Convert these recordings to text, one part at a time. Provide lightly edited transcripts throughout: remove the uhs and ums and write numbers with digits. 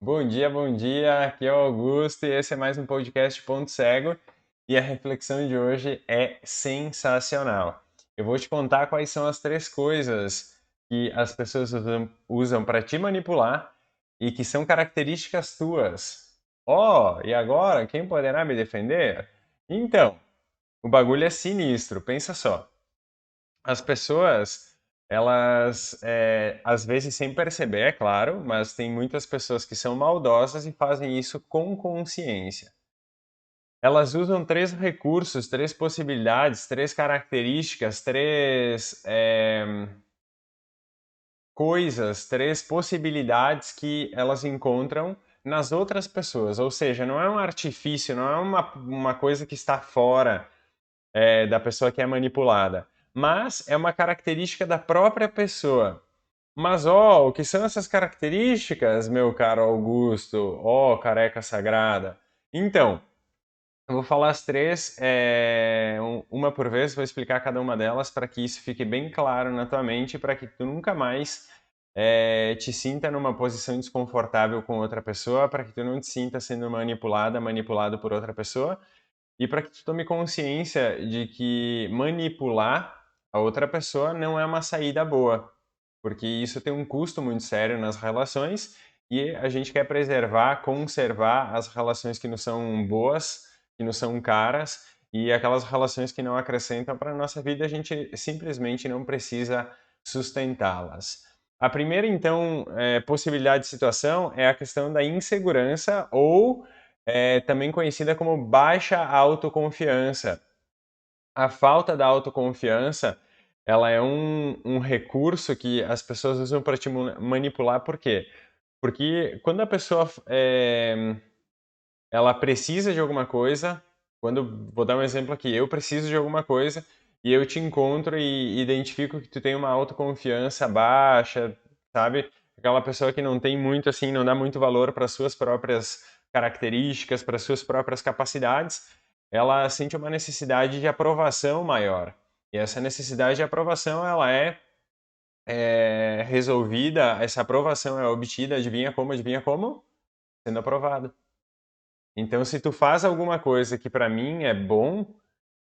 Bom dia, aqui é o Augusto e esse é mais um podcast Ponto Cego e a reflexão de hoje é sensacional. Eu vou te contar quais são as três coisas que as pessoas usam para te manipular e que são características tuas. E agora quem poderá me defender? Então, o bagulho é sinistro, pensa só. As pessoas, elas, às vezes sem perceber, é claro, mas tem muitas pessoas que são maldosas e fazem isso com consciência. Elas usam três recursos, três possibilidades, três características, três coisas, três possibilidades que elas encontram nas outras pessoas. Ou seja, não é um artifício, não é uma coisa que está fora da pessoa que é manipulada, mas é uma característica da própria pessoa. Mas, o que são essas características, meu caro Augusto? Careca sagrada. Então, eu vou falar as três, uma por vez, vou explicar cada uma delas para que isso fique bem claro na tua mente, para que tu nunca mais te sinta numa posição desconfortável com outra pessoa, para que tu não te sinta sendo manipulado por outra pessoa, e para que tu tome consciência de que manipular a outra pessoa não é uma saída boa, porque isso tem um custo muito sério nas relações e a gente quer preservar, conservar as relações que não são boas, que não são caras e aquelas relações que não acrescentam para a nossa vida, a gente simplesmente não precisa sustentá-las. A primeira, então, possibilidade de situação é a questão da insegurança ou também conhecida como baixa autoconfiança. A falta da autoconfiança, ela é um recurso que as pessoas usam para te manipular, por quê? Porque quando a pessoa ela precisa de alguma coisa, vou dar um exemplo aqui, eu preciso de alguma coisa e eu te encontro e identifico que tu tem uma autoconfiança baixa, sabe? Aquela pessoa que não tem muito assim, não dá muito valor para suas próprias características, para suas próprias capacidades, ela sente uma necessidade de aprovação maior. E essa necessidade de aprovação, ela é resolvida, essa aprovação é obtida, adivinha como? Adivinha como? Sendo aprovado. Então, se tu faz alguma coisa que para mim é bom,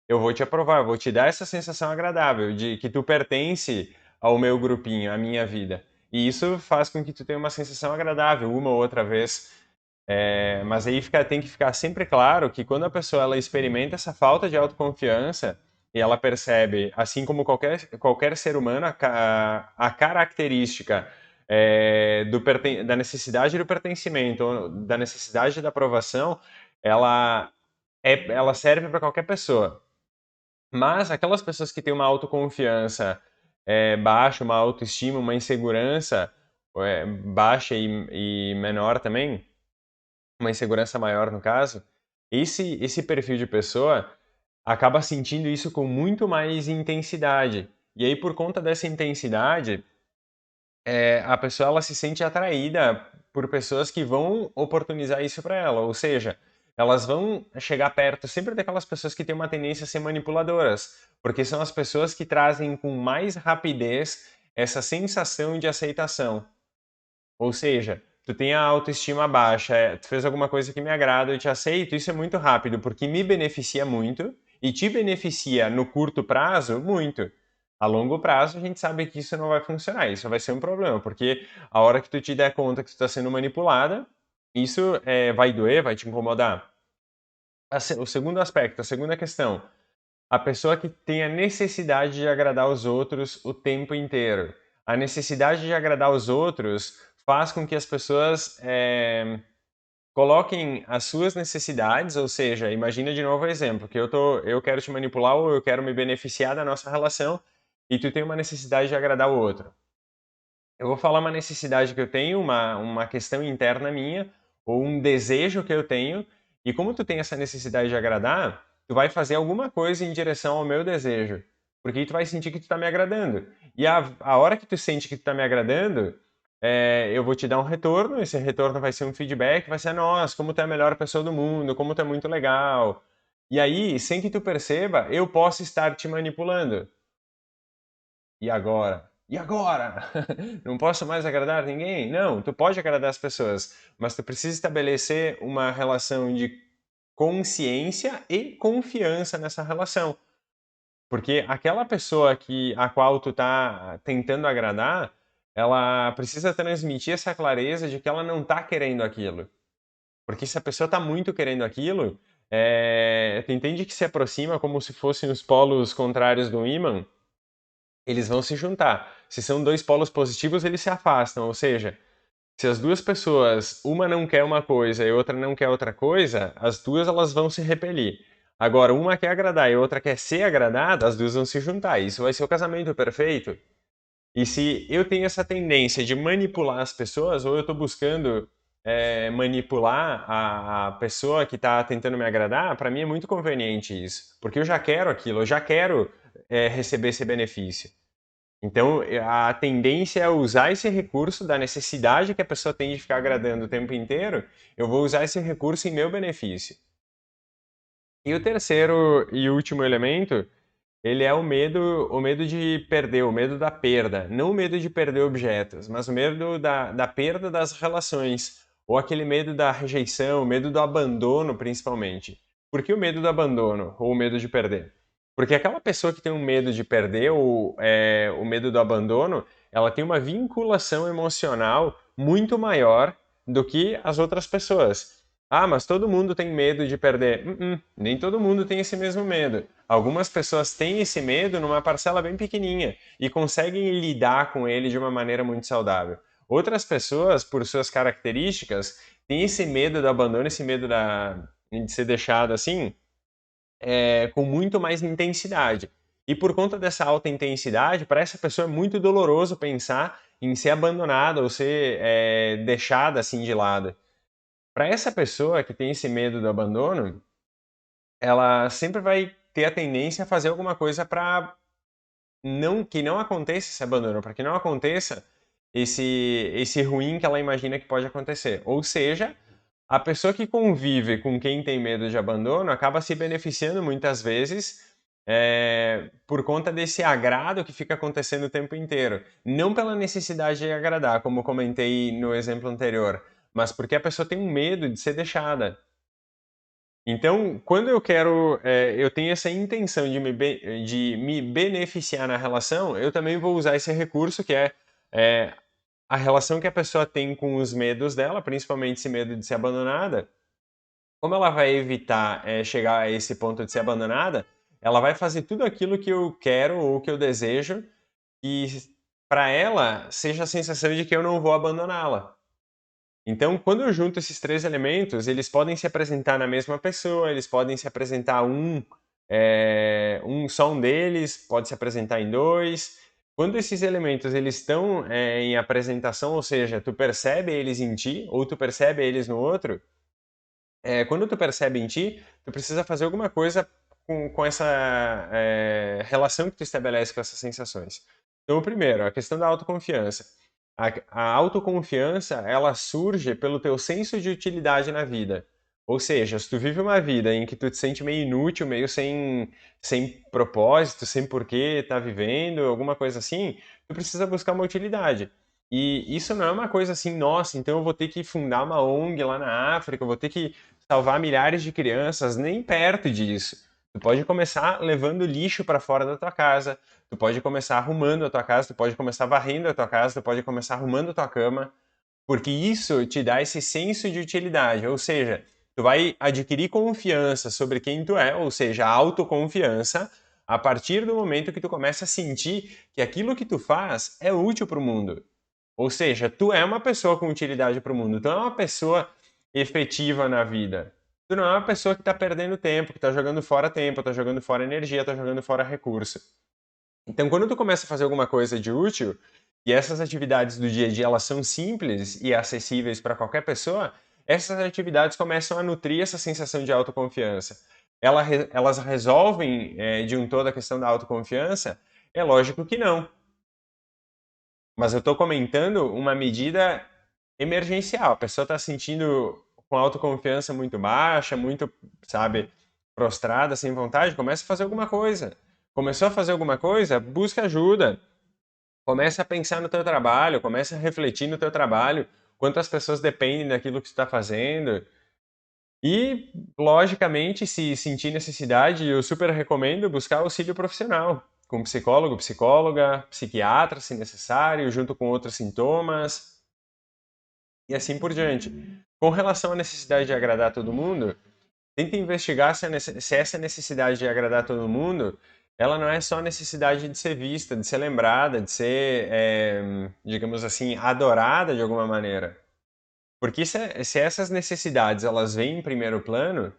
eu vou te aprovar, eu vou te dar essa sensação agradável de que tu pertence ao meu grupinho, à minha vida. E isso faz com que tu tenha uma sensação agradável uma ou outra vez. Mas aí tem que ficar sempre claro que quando a pessoa ela experimenta essa falta de autoconfiança e ela percebe, assim como qualquer ser humano, a característica da necessidade do pertencimento, ou da necessidade da aprovação, ela, ela serve para qualquer pessoa. Mas aquelas pessoas que têm uma autoconfiança baixa, uma autoestima, uma insegurança baixa e menor também, uma insegurança maior no caso, esse perfil de pessoa acaba sentindo isso com muito mais intensidade. E aí, por conta dessa intensidade, a pessoa ela se sente atraída por pessoas que vão oportunizar isso para ela. Ou seja, elas vão chegar perto sempre daquelas pessoas que têm uma tendência a ser manipuladoras, porque são as pessoas que trazem com mais rapidez essa sensação de aceitação. Ou seja, tu tem a autoestima baixa, tu fez alguma coisa que me agrada, eu te aceito, isso é muito rápido, porque me beneficia muito e te beneficia no curto prazo muito. A longo prazo, a gente sabe que isso não vai funcionar, isso vai ser um problema, porque a hora que tu te der conta que tu está sendo manipulada, isso vai doer, vai te incomodar. O segundo aspecto, a segunda questão, a pessoa que tem a necessidade de agradar os outros o tempo inteiro. A necessidade de agradar os outros faz com que as pessoas coloquem as suas necessidades, ou seja, imagina de novo o exemplo, que eu quero te manipular ou eu quero me beneficiar da nossa relação e tu tem uma necessidade de agradar o outro. Eu vou falar uma necessidade que eu tenho, uma questão interna minha, ou um desejo que eu tenho, e como tu tem essa necessidade de agradar, tu vai fazer alguma coisa em direção ao meu desejo, porque aí tu vai sentir que tu tá me agradando. E a hora que tu sente que tu tá me agradando, eu vou te dar um retorno, esse retorno vai ser um feedback, vai ser, nossa, como tu é a melhor pessoa do mundo, como tu é muito legal. E aí, sem que tu perceba, eu posso estar te manipulando. E agora? e agora? Não posso mais agradar ninguém? Não, tu pode agradar as pessoas, mas tu precisa estabelecer uma relação de consciência e confiança nessa relação. Porque aquela pessoa a qual tu tá tentando agradar, ela precisa transmitir essa clareza de que ela não tá querendo aquilo. Porque se a pessoa tá muito querendo aquilo, tu entende que se aproxima como se fossem os polos contrários do ímã, eles vão se juntar. Se são dois polos positivos, eles se afastam. Ou seja, se as duas pessoas, uma não quer uma coisa e outra não quer outra coisa, as duas elas vão se repelir. Agora, uma quer agradar e outra quer ser agradada, as duas vão se juntar. Isso vai ser o casamento perfeito. E se eu tenho essa tendência de manipular as pessoas, ou eu estou buscando manipular a pessoa que está tentando me agradar, para mim é muito conveniente isso. Porque eu já quero aquilo, eu já quero receber esse benefício. Então, a tendência é usar esse recurso da necessidade que a pessoa tem de ficar agradando o tempo inteiro, eu vou usar esse recurso em meu benefício. E o terceiro e último elemento, ele é o medo de perder, o medo da perda. Não o medo de perder objetos, mas o medo da perda das relações. Ou aquele medo da rejeição, o medo do abandono, principalmente. Por que o medo do abandono ou o medo de perder? Porque aquela pessoa que tem um medo de perder ou o medo do abandono, ela tem uma vinculação emocional muito maior do que as outras pessoas. Ah, mas todo mundo tem medo de perder. Nem todo mundo tem esse mesmo medo. Algumas pessoas têm esse medo numa parcela bem pequenininha e conseguem lidar com ele de uma maneira muito saudável. Outras pessoas, por suas características, têm esse medo do abandono, esse medo de ser deixado assim, com muito mais intensidade. E por conta dessa alta intensidade, para essa pessoa é muito doloroso pensar em ser abandonada ou ser deixada assim de lado. Para essa pessoa que tem esse medo do abandono, ela sempre vai ter a tendência a fazer alguma coisa para que não aconteça esse abandono, para que não aconteça esse ruim que ela imagina que pode acontecer. Ou seja, a pessoa que convive com quem tem medo de abandono acaba se beneficiando muitas vezes por conta desse agrado que fica acontecendo o tempo inteiro. Não pela necessidade de agradar, como comentei no exemplo anterior, mas porque a pessoa tem um medo de ser deixada. Então, quando eu tenho essa intenção de me beneficiar na relação, eu também vou usar esse recurso que é a relação que a pessoa tem com os medos dela, principalmente esse medo de ser abandonada. Como ela vai evitar chegar a esse ponto de ser abandonada, ela vai fazer tudo aquilo que eu quero ou que eu desejo e para ela seja a sensação de que eu não vou abandoná-la. Então, quando eu junto esses três elementos, eles podem se apresentar na mesma pessoa, eles podem se apresentar só um deles, pode se apresentar em dois. Quando esses elementos eles estão em apresentação, ou seja, tu percebe eles em ti ou tu percebe eles no outro, quando tu percebe em ti, tu precisa fazer alguma coisa com essa relação que tu estabelece com essas sensações. Então, o primeiro, a questão da autoconfiança. A autoconfiança, ela surge pelo teu senso de utilidade na vida. Ou seja, se tu vive uma vida em que tu te sente meio inútil, meio sem propósito, sem porquê tá vivendo, alguma coisa assim, tu precisa buscar uma utilidade. E isso não é uma coisa assim, nossa, então eu vou ter que fundar uma ONG lá na África, eu vou ter que salvar milhares de crianças, nem perto disso. Tu pode começar levando lixo para fora da tua casa, tu pode começar arrumando a tua casa, tu pode começar varrendo a tua casa, tu pode começar arrumando a tua cama, porque isso te dá esse senso de utilidade, ou seja, tu vai adquirir confiança sobre quem tu é, ou seja, autoconfiança, a partir do momento que tu começa a sentir que aquilo que tu faz é útil para o mundo. Ou seja, tu é uma pessoa com utilidade para o mundo, tu é uma pessoa efetiva na vida. Tu não é uma pessoa que está perdendo tempo, que está jogando fora tempo, está jogando fora energia, está jogando fora recurso. Então, quando tu começa a fazer alguma coisa de útil, e essas atividades do dia a dia elas são simples e acessíveis para qualquer pessoa, essas atividades começam a nutrir essa sensação de autoconfiança. Elas resolvem de um todo a questão da autoconfiança? É lógico que não. Mas eu estou comentando uma medida emergencial. A pessoa está se sentindo com autoconfiança muito baixa, muito, sabe, prostrada, sem vontade, começa a fazer alguma coisa. Começou a fazer alguma coisa, busca ajuda. Começa a pensar no teu trabalho, começa a refletir no teu trabalho, quantas pessoas dependem daquilo que tu está fazendo. E, logicamente, se sentir necessidade, eu super recomendo buscar auxílio profissional, com psicólogo, psicóloga, psiquiatra, se necessário, junto com outros sintomas, e assim por diante. Com relação à necessidade de agradar todo mundo, tenta investigar se essa necessidade de agradar todo mundo, ela não é só necessidade de ser vista, de ser lembrada, de ser, digamos assim, adorada de alguma maneira. Porque se essas necessidades elas vêm em primeiro plano,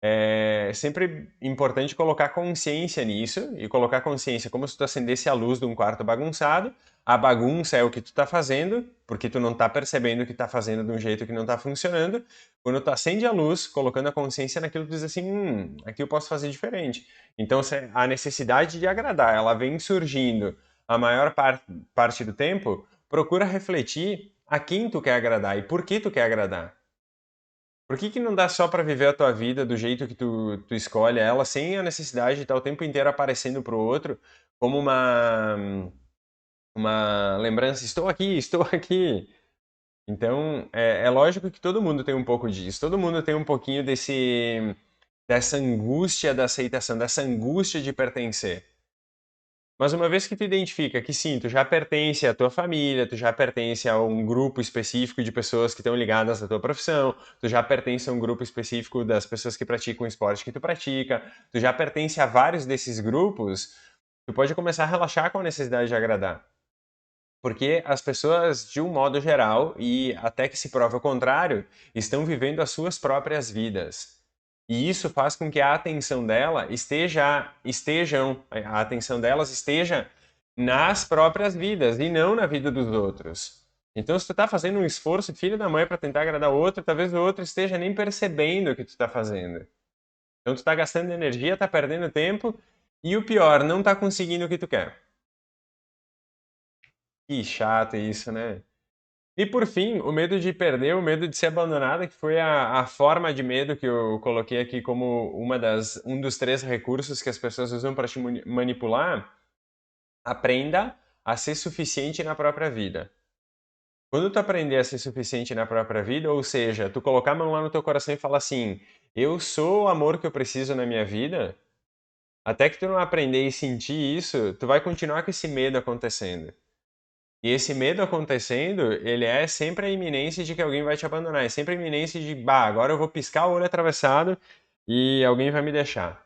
é sempre importante colocar consciência nisso e colocar consciência como se tu acendesse a luz de um quarto bagunçado. A bagunça é o que tu está fazendo, porque tu não está percebendo que está fazendo de um jeito que não está funcionando. Quando tu acende a luz, colocando a consciência naquilo, tu diz assim, aqui eu posso fazer diferente. Então, se a necessidade de agradar, ela vem surgindo a maior parte do tempo, procura refletir a quem tu quer agradar e por que tu quer agradar. Por que que não dá só para viver a tua vida do jeito que tu escolhe ela, sem a necessidade de estar o tempo inteiro aparecendo pro outro como uma lembrança, estou aqui, estou aqui. Então, é lógico que todo mundo tem um pouco disso, todo mundo tem um pouquinho dessa angústia da aceitação, dessa angústia de pertencer. Mas uma vez que tu identifica que sim, tu já pertence à tua família, tu já pertence a um grupo específico de pessoas que estão ligadas à tua profissão, tu já pertence a um grupo específico das pessoas que praticam o esporte que tu pratica, tu já pertence a vários desses grupos, tu pode começar a relaxar com a necessidade de agradar. Porque as pessoas, de um modo geral, e até que se prove o contrário, estão vivendo as suas próprias vidas. E isso faz com que a atenção dela a atenção delas esteja nas próprias vidas e não na vida dos outros. Então, se tu está fazendo um esforço, filho da mãe, para tentar agradar o outro, talvez o outro esteja nem percebendo o que tu está fazendo. Então, tu está gastando energia, está perdendo tempo e o pior, não está conseguindo o que tu quer. Que chato isso, né? E por fim, o medo de perder, o medo de ser abandonada, que foi a forma de medo que eu coloquei aqui como um dos três recursos que as pessoas usam para te manipular. Aprenda a ser suficiente na própria vida. Quando tu aprender a ser suficiente na própria vida, ou seja, tu colocar a mão lá no teu coração e falar assim, eu sou o amor que eu preciso na minha vida, até que tu não aprender e sentir isso, tu vai continuar com esse medo acontecendo. E esse medo acontecendo, ele é sempre a iminência de que alguém vai te abandonar. É sempre a iminência de, bah, agora eu vou piscar o olho atravessado e alguém vai me deixar.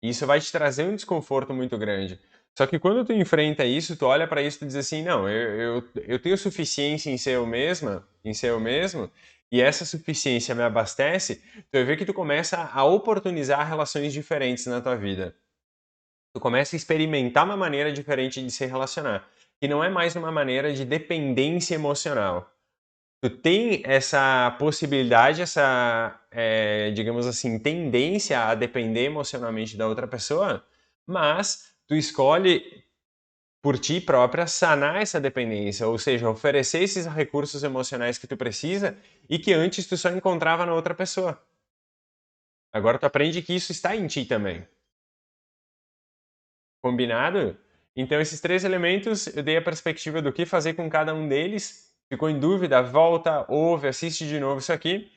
E isso vai te trazer um desconforto muito grande. Só que quando tu enfrenta isso, tu olha para isso e diz assim, não, eu tenho suficiência em ser eu mesma, em ser eu mesmo, e essa suficiência me abastece, tu vai ver que tu começa a oportunizar relações diferentes na tua vida. Tu começa a experimentar uma maneira diferente de se relacionar, que não é mais uma maneira de dependência emocional. Tu tem essa possibilidade, digamos assim, tendência a depender emocionalmente da outra pessoa, mas tu escolhe por ti própria sanar essa dependência, ou seja, oferecer esses recursos emocionais que tu precisa e que antes tu só encontrava na outra pessoa. Agora tu aprende que isso está em ti também. Combinado? Então, esses três elementos, eu dei a perspectiva do que fazer com cada um deles. Ficou em dúvida? Volta, ouve, assiste de novo isso aqui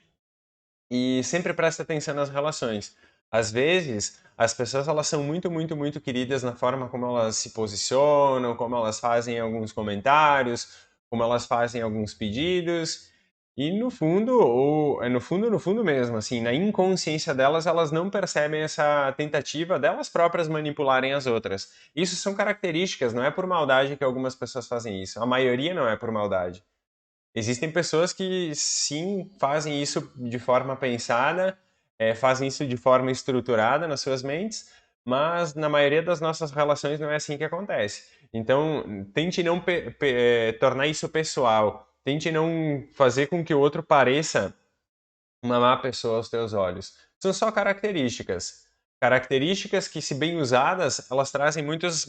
e sempre presta atenção nas relações. Às vezes, as pessoas elas são muito, muito, muito queridas na forma como elas se posicionam, como elas fazem alguns comentários, como elas fazem alguns pedidos. E no fundo, ou é no fundo mesmo, assim, na inconsciência delas, elas não percebem essa tentativa delas próprias manipularem as outras. Isso são características, não é por maldade que algumas pessoas fazem isso. A maioria não é por maldade. Existem pessoas que sim fazem isso de forma pensada, fazem isso de forma estruturada nas suas mentes, mas na maioria das nossas relações não é assim que acontece. Então, tente não tornar isso pessoal. Tente não fazer com que o outro pareça uma má pessoa aos teus olhos. São só características. Características que, se bem usadas, elas trazem muitos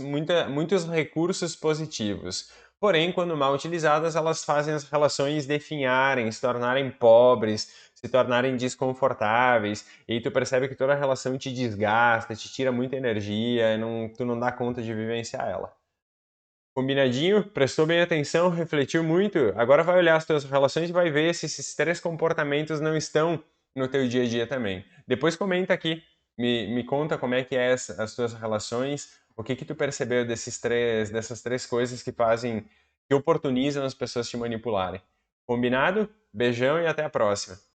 recursos positivos. Porém, quando mal utilizadas, elas fazem as relações definharem, se tornarem pobres, se tornarem desconfortáveis. E aí tu percebe que toda a relação te desgasta, te tira muita energia, tu não dá conta de vivenciar ela. Combinadinho? Prestou bem atenção, refletiu muito? Agora vai olhar as tuas relações e vai ver se esses três comportamentos não estão no teu dia a dia também. Depois comenta aqui, me conta como é que é as tuas relações, o que que tu percebeu dessas três coisas que fazem, que oportunizam as pessoas te manipularem. Combinado? Beijão e até a próxima.